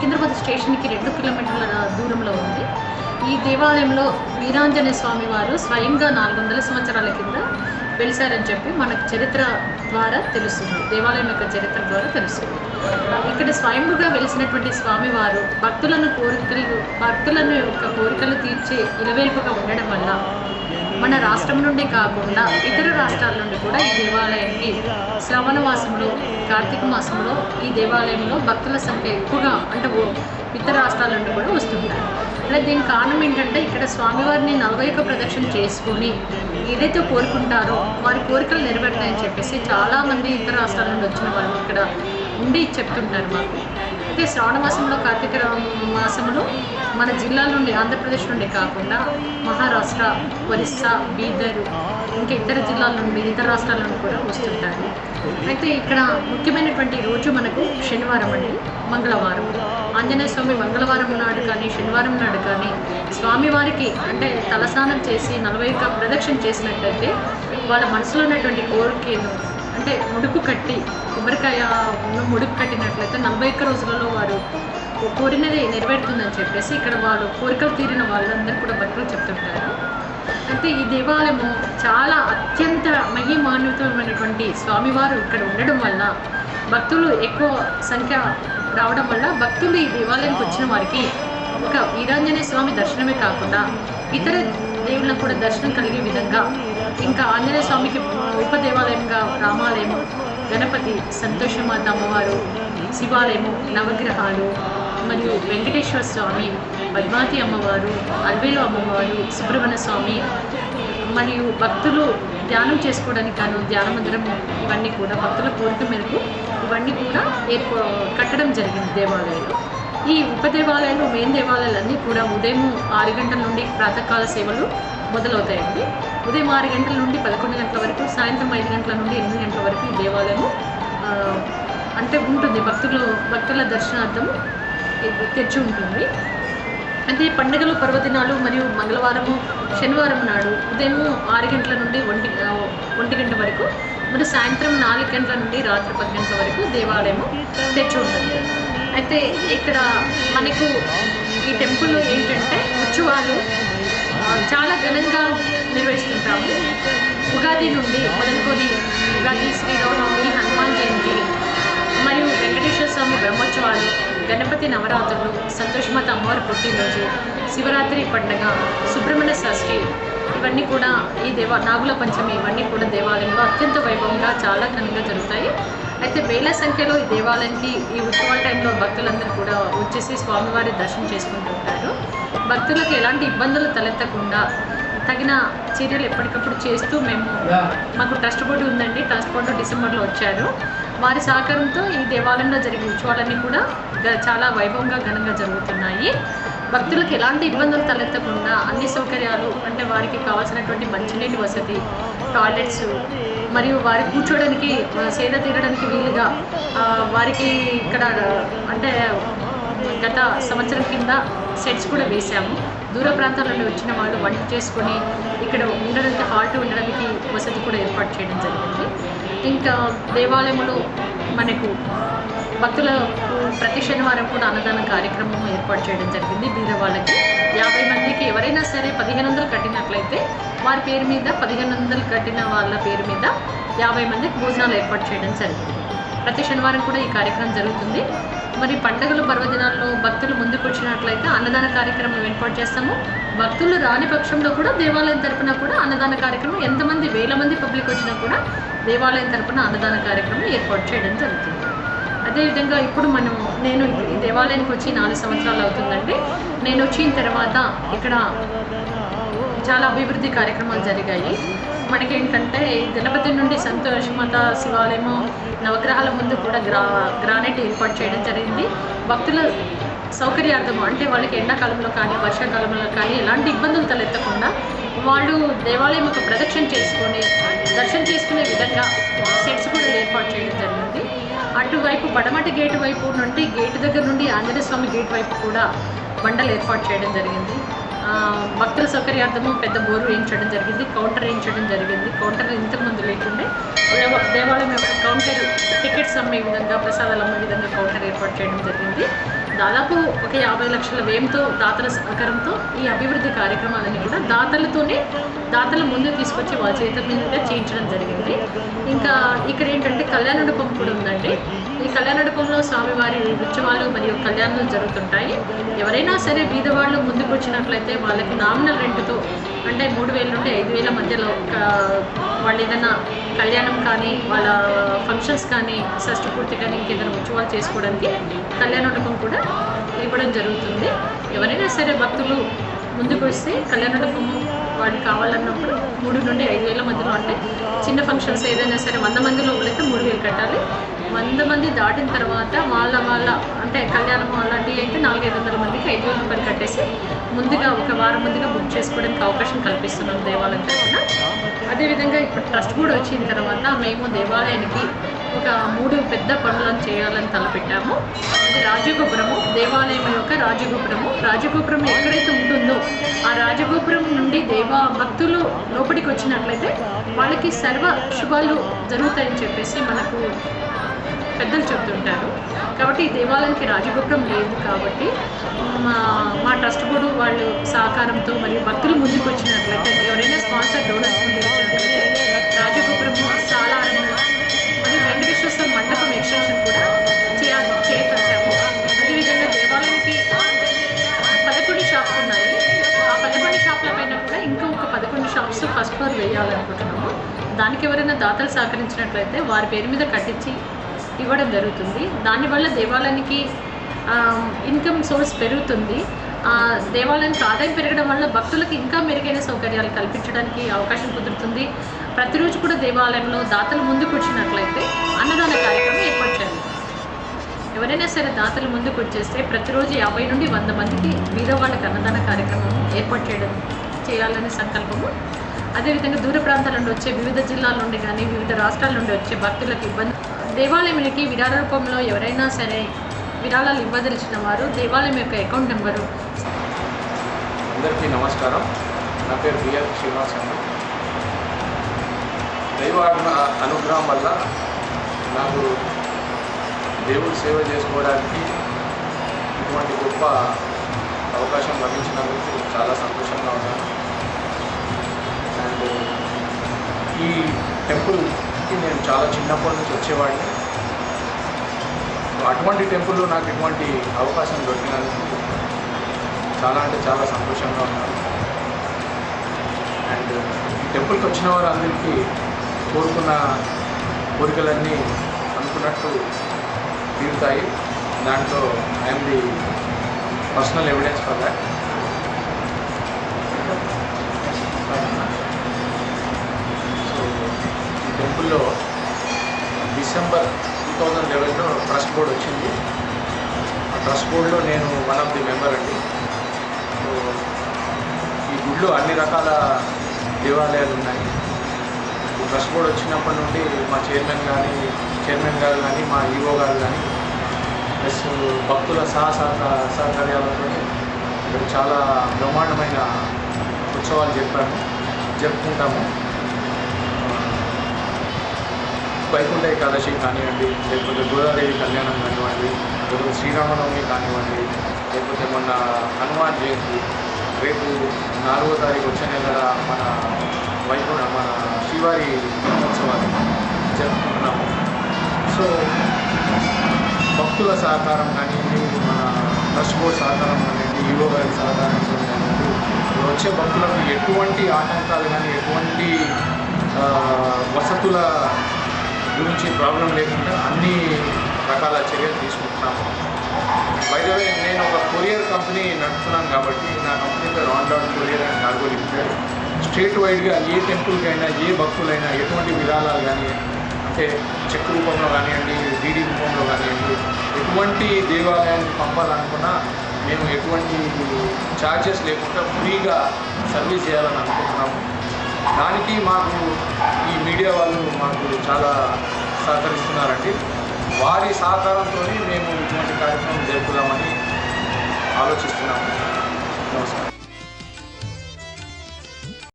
సికింద్రాబాద్ స్టేషన్కి 2 కిలోమీటర్ల దూరంలో ఉంది. ఈ దేవాలయంలో వీరాంజనేయ స్వామి వారు స్వయంగా 400 సంవత్సరాల కింద వెలిసారని చెప్పి మనకు చరిత్ర ద్వారా తెలుస్తుంది. దేవాలయం యొక్క చరిత్ర ద్వారా తెలుస్తుంది. ఇక్కడ స్వయంగా వెలిసినటువంటి స్వామివారు భక్తులను యొక్క కోరికలు తీర్చే ఇలవేల్పుగా ఉండడం వల్ల మన రాష్ట్రం నుండి కాకుండా ఇతర రాష్ట్రాల నుండి కూడా ఈ దేవాలయానికి శ్రావణ మాసంలో, కార్తీక మాసంలో ఈ దేవాలయంలో భక్తుల సంఖ్య ఎక్కువగా అంటే ఇతర రాష్ట్రాల నుండి కూడా వస్తుంటారు. అలా దీనికి కారణం ఏంటంటే ఇక్కడ స్వామివారిని 41 ప్రదక్షిణ చేసుకొని ఏదైతే కోరుకుంటారో వారి కోరికలు నెరవేరుతాయని చెప్పేసి చాలామంది ఇతర రాష్ట్రాల నుండి వచ్చిన వాళ్ళు ఇక్కడ ఉండి చెప్తుంటారు మాకు. అయితే శ్రావణ మాసంలో, కార్తీక మాసంలో మన జిల్లాల నుండి, ఆంధ్రప్రదేశ్ నుండి కాకుండా మహారాష్ట్ర, ఒరిస్సా, బీదర్ ఇంకా ఇతర జిల్లాల నుండి, ఇతర రాష్ట్రాల నుండి కూడా వస్తుంటారు. అయితే ఇక్కడ ముఖ్యమైనటువంటి రోజు మనకు శనివారం అండి, మంగళవారం. ఆంజనేయ స్వామి మంగళవారం నాడు కానీ శనివారం నాడు కానీ స్వామివారికి అంటే తలస్నానం చేసి 41 ప్రదక్షిణ చేసినట్లయితే వాళ్ళ మనసులో ఉన్నటువంటి కోరికను అంటే ముడుపు కట్టి, కొబ్బరికాయ ముడుపు కట్టినట్లయితే 41 రోజులలో వారు కోరినది నెరవేరుతుందని చెప్పేసి ఇక్కడ వాళ్ళు కోరికలు తీరిన వాళ్ళందరూ కూడా భక్తులు చెప్తుంటారు. అయితే ఈ దేవాలయము చాలా అత్యంత మహిమాన్వితమైనటువంటి స్వామివారు ఇక్కడ ఉండడం వల్ల భక్తులు ఎక్కువ సంఖ్య రావడం వల్ల భక్తులు ఈ దేవాలయానికి వచ్చిన వారికి ఒక వీరాంజనేయ స్వామి దర్శనమే కాకుండా ఇతర దేవుళ్ళకు కూడా దర్శనం కలిగే విధంగా ఇంకా ఆంజనేయ స్వామికి ఉపదేవాలయంగా రామాలయము, గణపతి, సంతోషమాత అమ్మవారు, శివాలయము, నవగ్రహాలు మరియు వెంకటేశ్వర స్వామి, పద్మావతి అమ్మవారు, అల్వేలు అమ్మవారు, సుబ్రహ్మణ్య స్వామి మరియు భక్తులు ధ్యానం చేసుకోవడానికి కాను ధ్యాన మందిరం ఇవన్నీ కూడా భక్తుల కోరిక మేరకు ఇవన్నీ కూడా కట్టడం జరిగింది దేవాలయంలో. ఈ ఉపదేవాలయాలు, మెయిన్ దేవాలయాలన్నీ కూడా ఉదయం 6 గంటల నుండి ప్రాతకాల సేవలు మొదలవుతాయండి. ఉదయం 6 గంటల నుండి 11 గంటల వరకు, సాయంత్రం 5 గంటల నుండి 8 గంటల వరకు ఈ దేవాలయము అంటే ఉంటుంది. భక్తుల దర్శనార్థం తెచ్చి ఉంటుంది. అంటే పండుగలు, పర్వదినాలు మరియు మంగళవారము, శనివారం నాడు ఉదయం 6 గంటల నుండి 1 గంట వరకు మరియు సాయంత్రం 4 గంటల నుండి రాత్రి 10 గంటల వరకు దేవాలయము తెచ్చి ఉంటుంది. అయితే ఇక్కడ మనకు ఈ టెంపుల్ ఏంటంటే ఉత్సవాలు చాలా ఘనంగా నిర్వహిస్తుంటాము. ఉగాది నుండి మొదలుకొని ఉగాది, శ్రీరామనవమి, హనుమాన్ జయంతి మరియు వెంకటేశ్వర స్వామి బ్రహ్మోత్సవాలు, గణపతి నవరాత్రులు, సంతోషమాత అమ్మవారి పుట్టినరోజు, శివరాత్రి పండుగ, సుబ్రహ్మణ్య షష్ఠి ఇవన్నీ కూడా ఈ నాగుల పంచమి ఇవన్నీ కూడా దేవాలయంలో అత్యంత వైభవంగా చాలా ఘనంగా జరుగుతాయి. అయితే వేల సంఖ్యలో ఈ దేవాలయానికి ఈ ఉత్సవాల టైంలో భక్తులందరూ కూడా వచ్చేసి స్వామివారి దర్శనం చేసుకుంటుంటారు. భక్తులకు ఎలాంటి ఇబ్బందులు తలెత్తకుండా తగిన చర్యలు ఎప్పటికప్పుడు చేస్తూ మాకు ట్రస్ట్ బోర్డు ఉందండి. ట్రస్ట్ బోర్డు డిసెంబర్లో వచ్చారు. వారి సహకారంతో ఈ దేవాలయంలో జరిగే ఉత్సవాలన్నీ కూడా చాలా వైభవంగా ఘనంగా జరుగుతున్నాయి. భక్తులకు ఎలాంటి ఇబ్బందులు తలెత్తకుండా అన్ని సౌకర్యాలు అంటే వారికి కావాల్సినటువంటి మంచినీటి వసతి, టాయిలెట్స్ మరియు వారి కూర్చోడానికి, సేద తీరడానికి వీలుగా వారికి ఇక్కడ అంటే గత సంవత్సరం కింద సెట్స్ కూడా వేశాము. దూర ప్రాంతాల నుండి వచ్చిన వాళ్ళు వంట చేసుకొని ఇక్కడ ఉండడానికి, హాల్ట్ ఉండడానికి వసతి కూడా ఏర్పాటు చేయడం జరిగింది. ఇంకా దేవాలయంలో మనకు భక్తులకు ప్రతి శనివారం కూడా అన్నదాన కార్యక్రమం ఏర్పాటు చేయడం జరిగింది. బీద వాళ్ళకి 50 మందికి ఎవరైనా సరే 1500 కట్టినట్లయితే వారి పేరు మీద 1500 కట్టిన వాళ్ళ పేరు మీద 50 మందికి భోజనాలు ఏర్పాటు చేయడం జరిగింది. ప్రతి శనివారం కూడా ఈ కార్యక్రమం జరుగుతుంది. మరి పండుగలు, పర్వదినాల్లో భక్తులు ముందుకు వచ్చినట్లయితే అన్నదాన కార్యక్రమం ఏర్పాటు చేస్తాము. భక్తులు రాని పక్షంలో కూడా దేవాలయం తరపున కూడా అన్నదాన కార్యక్రమం, ఎంతమంది వేల మంది పబ్లిక్ వచ్చినా కూడా దేవాలయం తరపున అన్నదాన కార్యక్రమం ఏర్పాటు చేయడం జరుగుతుంది. అదేవిధంగా ఇప్పుడు నేను ఈ దేవాలయానికి వచ్చి 4 సంవత్సరాలు అవుతుందండి. నేను వచ్చిన తర్వాత ఇక్కడ చాలా అభివృద్ధి కార్యక్రమాలు జరిగాయి. మనకేంటంటే గణపతి నుండి సంతోషమాత శివాలయము, నవగ్రహాల ముందు కూడా గ్రానైట్ ఏర్పాటు చేయడం జరిగింది. భక్తుల సౌకర్యార్థము అంటే వాళ్ళకి ఎండాకాలంలో కానీ వర్షాకాలంలో కానీ ఎలాంటి ఇబ్బందులు తలెత్తకుండా వాళ్ళు దేవాలయం ఒక ప్రదక్షిణ చేసుకొని దర్శనం చేసుకునే విధంగా సెట్స్ కూడా ఏర్పాటు చేయడం జరిగింది. అటువైపు పడమటి గేటు వైపు నుండి, గేటు దగ్గర నుండి ఆంజనేయ స్వామి గేటు వైపు కూడా బండలు ఏర్పాటు చేయడం జరిగింది. భక్తుల సౌకర్యార్థము పెద్ద బోరు వేయించడం జరిగింది. కౌంటర్ వేయించడం జరిగింది. కౌంటర్ ఇంతకుముందు లేకుండే దేవాలయం యొక్క కౌంటర్ టికెట్స్ అమ్మే విధంగా, ప్రసాదాలు అమ్మే విధంగా కౌంటర్ ఏర్పాటు చేయడం జరిగింది. దాదాపు ఒక 50 లక్షల వ్యయంతో దాతల సహకారంతో ఈ అభివృద్ధి కార్యక్రమాలన్నీ కూడా దాతల ముందు తీసుకొచ్చి వాళ్ళ చేతుల మీదుగా చేయించడం జరిగింది. ఇంకా ఇక్కడ ఏంటంటే కళ్యాణోడపం కూడా ఉందండి. ఈ కళ్యాణోడపంలో స్వామివారి ఉత్సవాలు మరియు కళ్యాణాలు జరుగుతుంటాయి. ఎవరైనా సరే బీదవాళ్ళు ముందుకు వచ్చినట్లయితే వాళ్ళకి నామినల్ రెంట్తో అంటే 3,000 నుండి 5,000 మధ్యలో వాళ్ళు ఏదైనా కళ్యాణం కానీ వాళ్ళ ఫంక్షన్స్ కానీ షష్ఠి పూర్తి కానీ ఇంకేదైనా ఉత్సవాలు చేసుకోవడానికి కళ్యాణోడపం కూడా ఇవ్వడం జరుగుతుంది. ఎవరైనా సరే భక్తులు ముందుకు వస్తే కళ్యాణోడపము వాళ్ళు కావాలన్నప్పుడు 3 నుండి 5,000 మధ్యలో అంటే చిన్న ఫంక్షన్స్ ఏదైనా సరే 100 మందిలో అయితే 3,000 కట్టాలి. 100 మంది దాటిన తర్వాత వాళ్ళ అంటే కళ్యాణం అలాంటివి అయితే 400-500 మందికి 5,000 రూపాయలు కట్టేసి ముందుగా ఒక వారం ముందుగా బుక్ చేసుకోవడానికి అవకాశం కల్పిస్తున్నాం దేవాలయం తరఫున. అదేవిధంగా ఇప్పుడు ట్రస్ట్ కూడా వచ్చిన తర్వాత మేము దేవాలయానికి ఒక 3 పెద్ద పనులను చేయాలని తలపెట్టాము. అది రాజగోపురము, దేవాలయం యొక్క రాజగోపురం ఎక్కడైతే ఉంటుందో ఆ రాజగోపురం నుండి భక్తులు లోపలికి వచ్చినట్లయితే వాళ్ళకి సర్వ శుభాలు జరుగుతాయని చెప్పేసి మనకు పెద్దలు చెప్తుంటారు. కాబట్టి ఈ దేవాలయానికి రాజగోపురం లేదు కాబట్టి మా ట్రస్ట్ బోర్డు వాళ్ళు సహకారంతో మరియు భక్తులు ముందుకు వచ్చినట్లయితే ఎవరైనా స్పాన్సర్ డోనర్స్ ముందుకు వచ్చినట్లయితే రాజగోపురము చాలా మరియు వెంకటేశ్వర మండపం ఎక్స్టెన్షన్ కూడా చేపట్టాము. అదేవిధంగా దేవాలయానికి 11 షాప్స్ ఉన్నాయి. ఆ 11 షాప్ల పైన కూడా ఇంకా ఒక 11 షాప్స్ ఫస్ట్ ఫ్లోర్ వేయాలనుకుంటున్నాము. దానికి ఎవరైనా దాతలు సహకరించినట్లయితే వారి పేరు మీద కట్టించి ఇవ్వడం జరుగుతుంది. దానివల్ల దేవాలయానికి ఇన్కమ్ సోర్స్ పెరుగుతుంది. దేవాలయానికి ఆదాయం పెరగడం వల్ల భక్తులకు ఇంకా మెరుగైన సౌకర్యాలు కల్పించడానికి అవకాశం కుదురుతుంది. ప్రతిరోజు కూడా దేవాలయంలో దాతలు ముందుకు వచ్చినట్లయితే అన్నదాన కార్యక్రమం ఏర్పాటు చేయాలి. ఎవరైనా సరే దాతలు ముందుకు వచ్చేస్తే ప్రతిరోజు 50 నుండి 100 మందికి బీదవాళ్ళకి అన్నదాన కార్యక్రమం ఏర్పాటు చేయాలనే సంకల్పము. అదేవిధంగా దూర ప్రాంతాల నుండి వచ్చే వివిధ జిల్లాల నుండి కానీ వివిధ రాష్ట్రాల నుండి వచ్చే భక్తులకు దేవాలయానికి విరాళ రూపంలో ఎవరైనా సరే విరాళాలు ఇవ్వదలిచిన వారు దేవాలయం యొక్క అకౌంట్ నెంబరు. అందరికీ నమస్కారం. నా పేరు బిఆర్ శ్రీనివాస్ అండి. దైవ అనుగ్రహం వల్ల నాకు దేవుడి సేవ చేసుకోవడానికి ఇటువంటి గొప్ప అవకాశం లభించినందుకు చాలా సంతోషంగా ఉన్నాను. అండ్ ఈ టెంపుల్కి నేను చాలా చిన్నప్పటి నుంచి వచ్చేవాడిని. అటువంటి టెంపుల్లో నాకు ఇటువంటి అవకాశం దొరికినందుకు చాలా అంటే చాలా సంతోషంగా ఉన్నాను. అండ్ ఈ టెంపుల్కి వచ్చిన వారు అందరికీ కోరుకున్న కోరికలన్నీ అనుకున్నట్టు తీరుతాయి. దాంట్లో I'm the personal evidence for that. So ఈ టెంపుల్లో డిసెంబర్ 2011లో ట్రస్ట్ బోర్డు వచ్చింది. ఆ ట్రస్ట్ బోర్డులో నేను వన్ ఆఫ్ ది మెంబర్ అండి. సో ఈ గుడిలో అన్ని రకాల దేవాలయాలు ఉన్నాయి. ఈ ట్రస్ట్ బోర్డు వచ్చినప్పటి నుండి మా చైర్మన్ గారు కానీ మా ఈఓ గారు కానీ ప్లస్ భక్తుల సహకార్యాలతో ఇక్కడ చాలా బ్రహ్మాండమైన ఉత్సవాలు జరుపుకుంటాము. వైకుంఠ ఏకాదశి కానివ్వండి, లేకపోతే గోదాదేవి కళ్యాణం కానివ్వండి, లేకపోతే శ్రీరామనవమి కానివ్వండి, లేకపోతే మొన్న హనుమాన్ జయంతి, రేపు 4వ తారీఖు వచ్చే నెల మన శ్రీవారి బ్రహ్మోత్సవాలు జరుపుకుంటున్నాము. సో భక్తుల సహకారం కానివ్వండి, మన ట్రస్ట్ బోర్డ్ సహకారం కానివ్వండి, ఈవో గారి సహకారం కానివ్వండి, వచ్చే భక్తులకు ఎటువంటి ఆటంకాలు కానీ ఎటువంటి వసతుల గురించి ప్రాబ్లం లేకుండా అన్ని రకాల చర్యలు తీసుకుంటున్నాము. బై ద వే నేను ఒక కొరియర్ కంపెనీ నడుపుతున్నాను కాబట్టి నా కంపెనీ పేరు Randon courier and cargo limited. State వైడ్గా ఏ టెంపుల్కైనా ఏ భక్తులైనా ఎటువంటి విరాళాలు కానీ అంటే చెక్ రూపంలో కానివ్వండి, డీడీ రూపంలో కానివ్వండి, ఎటువంటి దేవాలయానికి పంపాలనుకున్నా మేము ఎటువంటి ఛార్జెస్ లేకుండా ఫ్రీగా సర్వీస్ చేయాలని అనుకుంటున్నాము. దానికి మాకు ఈ మీడియా వాళ్ళు మాకు చాలా సహకరిస్తున్నారండి. వారి సహకారంతో మేము ఇటువంటి కార్యక్రమం జరుపుదామని ఆలోచిస్తున్నాము. నమస్కారం.